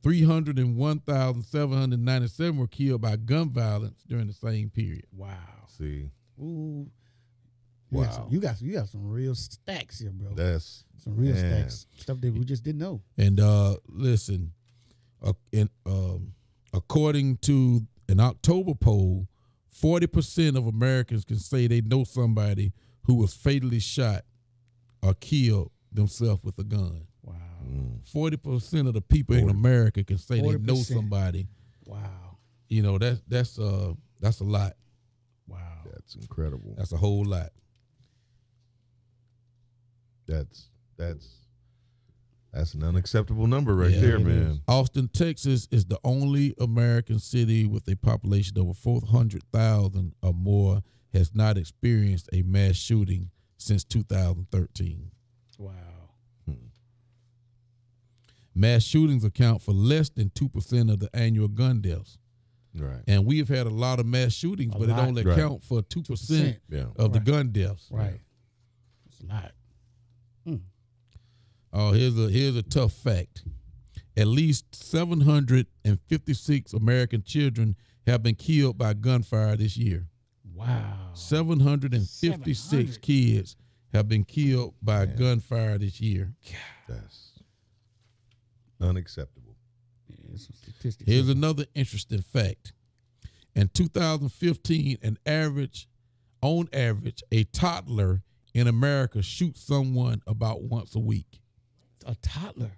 301,797 were killed by gun violence during the same period. Wow. See, Ooh. wow. You got some real stacks here, bro. That's some real man. stacks. Stuff that we just didn't know. And listen, according to an October poll, 40% of Americans can say they know somebody who was fatally shot or killed themselves with a gun. Wow. 40% of the people in America can say they know 40%. somebody. Wow. You know, that's a lot. Wow. That's incredible. That's a whole lot. That's an unacceptable number right Yeah, there, it man. is. Austin, Texas is the only American city with a population of over 400,000 or more has not experienced a mass shooting since 2013. Wow. Mass shootings account for less than 2% of the annual gun deaths. Right. And we have had a lot of mass shootings, but it lot. only Right. account for 2% Yeah. of the Right. gun deaths. Right. It's a lot. Oh, here's a tough fact. At least 756 American children have been killed by gunfire this year. Wow. 756 700. kids have been killed by gunfire this year. That's unacceptable. Yeah, some statistics. Here's another interesting fact. In 2015, on average, a toddler in America shoots someone about once a week. A toddler.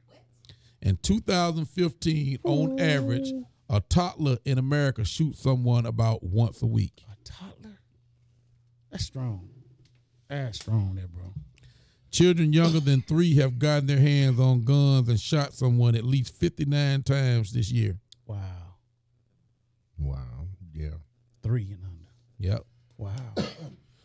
In 2015, on average, a toddler in America shoots someone about once a week. A toddler. That's strong. That's strong there, bro. Children younger than 3 have gotten their hands on guns and shot someone at least 59 times this year. Wow. Wow. Yeah. 3 and under. Yep. Wow.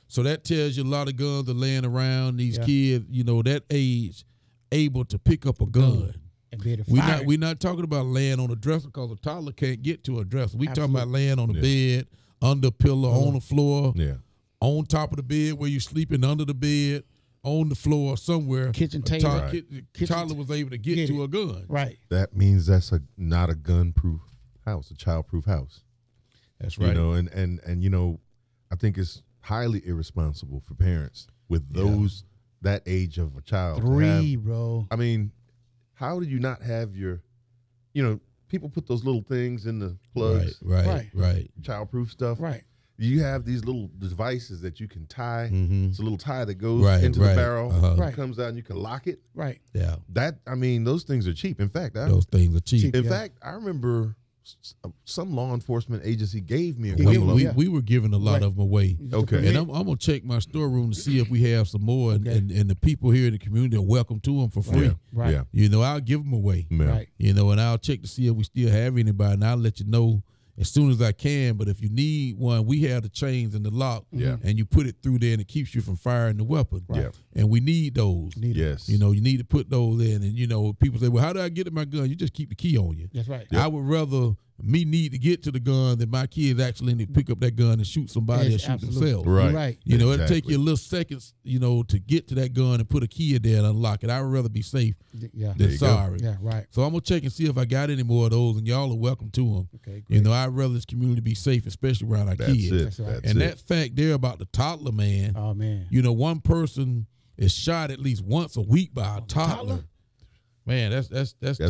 So that tells you a lot of guns are laying around. These Yeah. kids, that age, able to pick up a gun. And be able to We're fire not it. we're not talking about laying on a dresser because a toddler can't get to a dresser. We talking Absolutely. about laying on a Yeah. bed, under a pillow, on the floor, Yeah. on top of the bed where you're sleeping, under the bed, on the floor somewhere. Kitchen A table. toddler was able to get Get to it. a gun. Right. That means that's not a gun-proof house, a child-proof house. That's You know, and I think it's highly irresponsible for parents with that age of a child. to 3, have- bro. I mean, how do you not have your, people put those little things in the plugs, Right. child-proof stuff. Right. You have these little devices that you can tie. Mhm. It's a little tie that goes Right, into right. the barrel, Uh-huh. Right. comes out, and you can lock it. Right. Yeah. Those things are cheap. In fact, Those things are cheap. Cheap. in Yeah. fact, I remember some law enforcement agency gave me a Yeah, couple give of them, We, yeah. we were giving a lot Right. of them away. Okay. And I'm gonna check my storeroom to see if we have some more, and, Okay. and the people here in the community are welcome to them for free. Yeah. Right. Yeah. I'll give them away. Yeah. Right. And I'll check to see if we still have anybody, and I'll let you know as soon as I can. But if you need one, we have the chains and the lock, Yeah. and you put it through there, and it keeps you from firing the weapon. Right. Yeah. And we need those. Need it. Yes. You need to put those in, and people say, "Well, how do I get at my gun?" You just keep the key on you. That's right. I would rather me need to get to the gun than my kids actually need to pick up that gun and shoot somebody Yes, or shoot absolutely. themselves. Right. You're right. It'll take Exactly. you a little seconds, to get to that gun and put a key in there and unlock it. I would rather be safe Yeah. than There you go. sorry. Yeah. Right. So I'm gonna check and see if I got any more of those, and y'all are welcome to them. Okay. Great. I'd rather this community be safe, especially around our That's kids. it. That's right. That's And it. that fact there about the toddler, man. Oh man. One person is shot at least once a week by a toddler. Man, that's tough. That's yeah.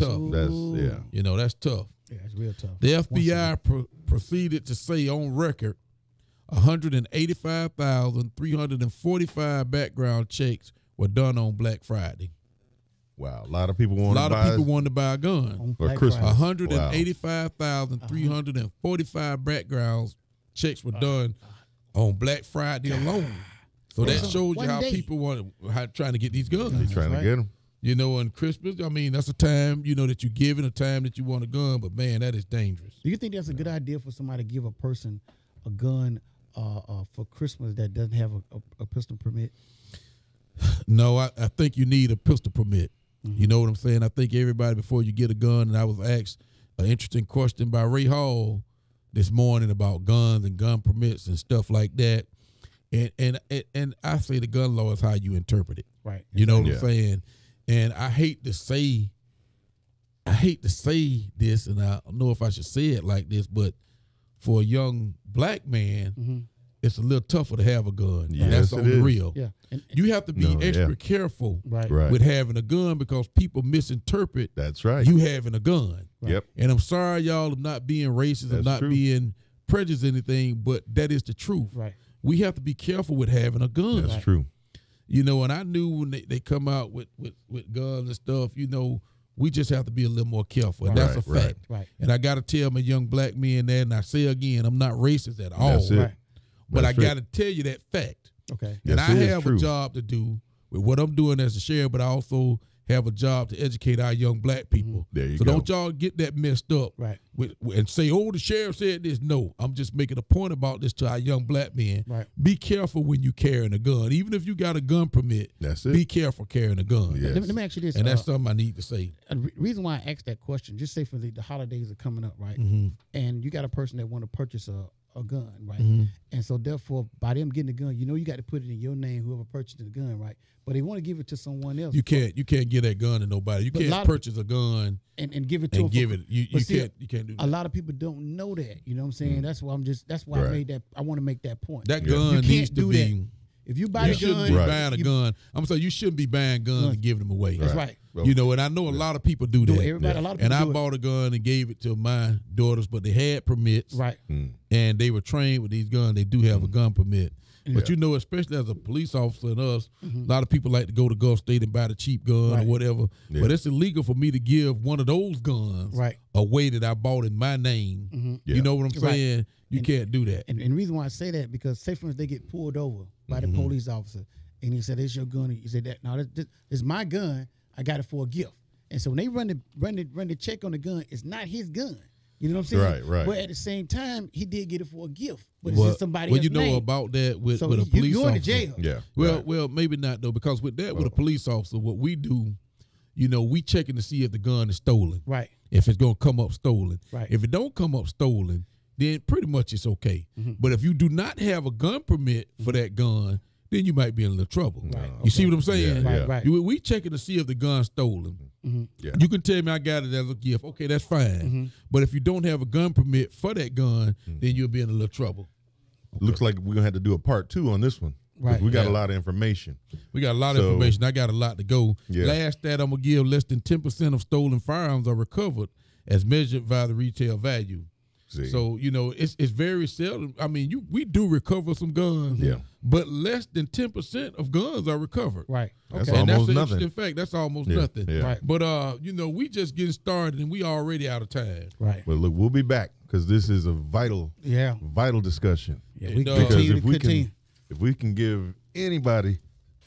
That's tough. Yeah, it's real tough. The FBI proceeded to say on record 185,345 background checks were done on Black Friday. Wow, a lot of people A want lot to of buy people wanted to buy a gun. On for Black Christmas. Friday. 185,345 background checks were done on Black Friday alone. So that shows you One how day. people trying to get these guns. They're trying right. to get them. You know, on Christmas, I mean, that's a time, that you give and a time that you want a gun, but man, that is dangerous. Do you think that's a good idea for somebody to give a person a gun for Christmas that doesn't have a pistol permit? No, I think you need a pistol permit. You know what I'm saying? I think everybody, before you get a gun, and I was asked an interesting question by Ray Hall this morning about guns and gun permits and stuff like that. And I say the gun law is how you interpret it. Right. You know what Yeah. I'm saying? And I hate to say this, and I don't know if I should say it like this, but for a young black man, it's a little tougher to have a gun. Yes, And that's it on the is. real. Yeah. And, You have to be No, extra yeah. careful right. Right. with having a gun because people misinterpret That's right. you having a gun. Yep. And I'm sorry, y'all, of not being racist, of That's not true. being prejudiced or anything, but that is the truth. Right. We have to be careful with having a gun. That's true. And I knew when they come out with guns and stuff, we just have to be a little more careful. And that's a Right, fact. Right. And I got to tell my young black men that, and I say again, I'm not racist at all. That's it. Right. But That's I it. got to tell you that fact. Okay. Yes, And I it is have true. a job to do with what I'm doing as a sheriff, but I also have a job to educate our young black people. There you so go. don't y'all get that messed up Right. and say, oh, the sheriff said this. No, I'm just making a point about this to our young black men. Right. Be careful when you carrying a gun. Even if you got a gun permit, That's it. be careful carrying a gun. Yes. Let me ask you this. And that's something I need to say. Reason why I asked that question, just say for the holidays are coming up, right? And you got a person that want to purchase a gun, right? And so therefore, by them getting the gun, you got to put it in your name, whoever purchased the gun, right? But they want to give it to someone else. You can't give that gun to nobody. You But a lot can't of- purchase a gun and give it to and them give it. You but see, can't do A that. lot of people don't know that. You know what I'm saying? That's why I Right. made that. I want to make that point. That You gun can't needs to do be. that. If you buy You the shouldn't gun, be Right. buying a gun. I'm saying you shouldn't be buying guns and giving them away. That's right. Well, And I know a lot of people do Do that. it. Everybody, a lot of And people I do it. bought a gun and gave it to my daughters, but they had permits. Right. And they were trained with these guns. They do have a gun permit. But especially as a police officer and us, a lot of people like to go to Gulf State and buy the cheap gun Right. or whatever. Yeah. But it's illegal for me to give one of those guns Right. away that I bought in my name. Yeah. You know what I'm Right. saying? You can't do that. And the reason why I say that, because say for instance they get pulled over by the police officer and he said, "It's your gun." He said that, "No, this is my gun. I got it for a gift." And so when they run the check on the gun, it's not his gun. You know what I'm saying? Right, right. But at the same time, he did get it for a gift. But it's Well, in somebody well, else's you know name. about that with So a you police going to officer. jail. Yeah. Well, right. well, maybe not though, because with that, with a police officer, what we do, we checking to see if the gun is stolen. Right. If it's gonna come up stolen. Right. If it don't come up stolen, then pretty much it's okay. But if you do not have a gun permit for that gun, then you might be in a little trouble. Right. You see what I'm saying? Yeah, Right, yeah. right. We checking to see if the gun's stolen. Yeah. You can tell me I got it as a gift. Okay, that's fine. But if you don't have a gun permit for that gun, then you'll be in a little trouble. Looks like we're gonna have to do a part 2 on this one. 'Cause Right. We got Yeah. a lot of information. We got a lot of So- information. I got a lot to go. Yeah. Last stat I'm gonna give: less than 10% of stolen firearms are recovered as measured by the retail value. See. So it's very seldom. I mean, we do recover some guns, Yeah. but less than 10% of guns are recovered. Right. That's Okay. And that's almost an nothing. interesting fact. That's almost Yeah, nothing. yeah. Right. But we just getting started and we already out of time. Right. Well, look, we'll be back because this is a vital Yeah. discussion. Yeah. And, We because continue Because to continue. if we can give anybody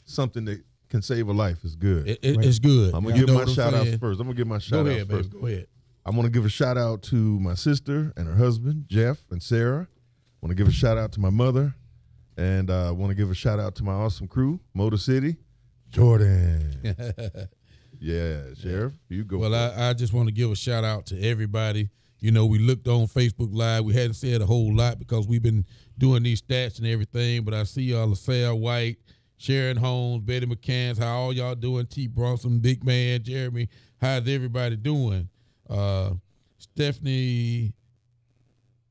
something that can save a life, it's good. It's good. I'm gonna You give know my what I'm shout outs saying? first. I'm gonna give my Go shout outs ahead, baby. first. Go ahead. I want to give a shout out to my sister and her husband, Jeff and Sarah. I want to give a shout out to my mother. And I want to give a shout out to my awesome crew, Motor City, Jordan. Yeah, Sheriff, you go. Well, for it. I just want to give a shout out to everybody. We looked on Facebook Live. We hadn't said a whole lot because we've been doing these stats and everything. But I see y'all, LaSalle White, Sharon Holmes, Betty McCann. How all y'all doing? T. Bronson, Big Man, Jeremy. How's everybody doing? Stephanie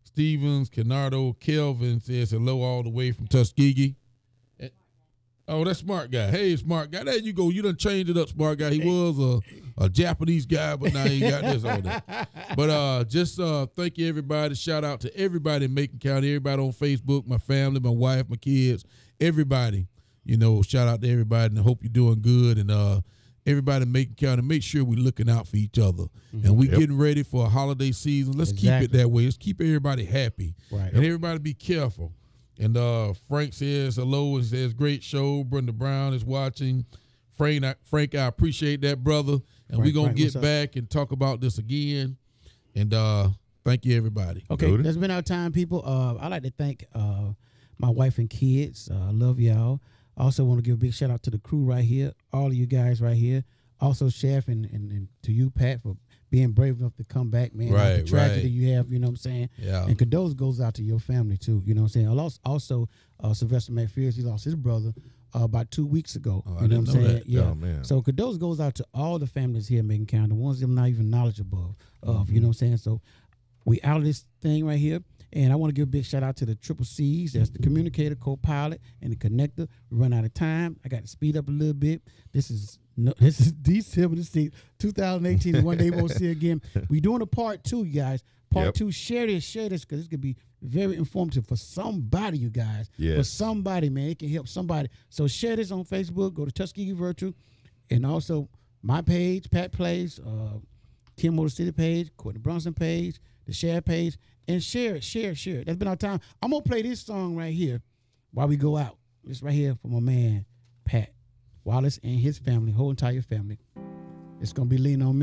Stevens, Canardo, Kelvin says hello all the way from Tuskegee. Oh, that's smart guy. Hey, smart guy. There you go. You done changed it up, smart guy. He was a Japanese guy, but now he got this on there. But just thank you, everybody. Shout out to everybody in Macon County, everybody on Facebook, my family, my wife, my kids, everybody. You know, shout out to everybody, and I hope you're doing good. And everybody in Macon County, make sure we're looking out for each other. And we getting ready for a holiday season. Let's keep it that way. Let's keep everybody happy. Right. And everybody be careful. And Frank says hello and says great show. Brenda Brown is watching. Frank, I appreciate that, brother. And we're going to get back and talk about this again. And thank you, everybody. Okay, that's been our time, people. I'd like to thank my wife and kids. I love y'all. I also want to give a big shout out to the crew right here, all of you guys right here. Also, Chef, and to you, Pat, for being brave enough to come back, man. Right, the tragedy you have, you know what I'm saying? Yeah. And condolences goes out to your family, too, you know what I'm saying? Also, Sylvester McPherson, he lost his brother about 2 weeks ago. Oh, you know what I'm saying? that. Yeah. Oh, man. So condolences goes out to all the families here in Macon County, the ones that I'm not even knowledgeable of, you know what I'm saying? So we out of this thing right here. And I want to give a big shout out to the Triple C's. That's the communicator, co-pilot, and the connector. We run out of time. I got to speed up a little bit. This is December the 6th, 2018. One day we'll see again. We're doing a part 2, you guys. Part 2. Share this, because this could be very informative for somebody, you guys. Yes. For somebody, man. It can help somebody. So share this on Facebook. Go to Tuskegee Virtual. And also my page, Pat Plays, Kim Motor City page, Courtney Brunson page, the share page. And share it. That's been our time. I'm going to play this song right here while we go out. This right here for my man, Pat Wallace and his family, whole entire family. It's going to be Lean on Me.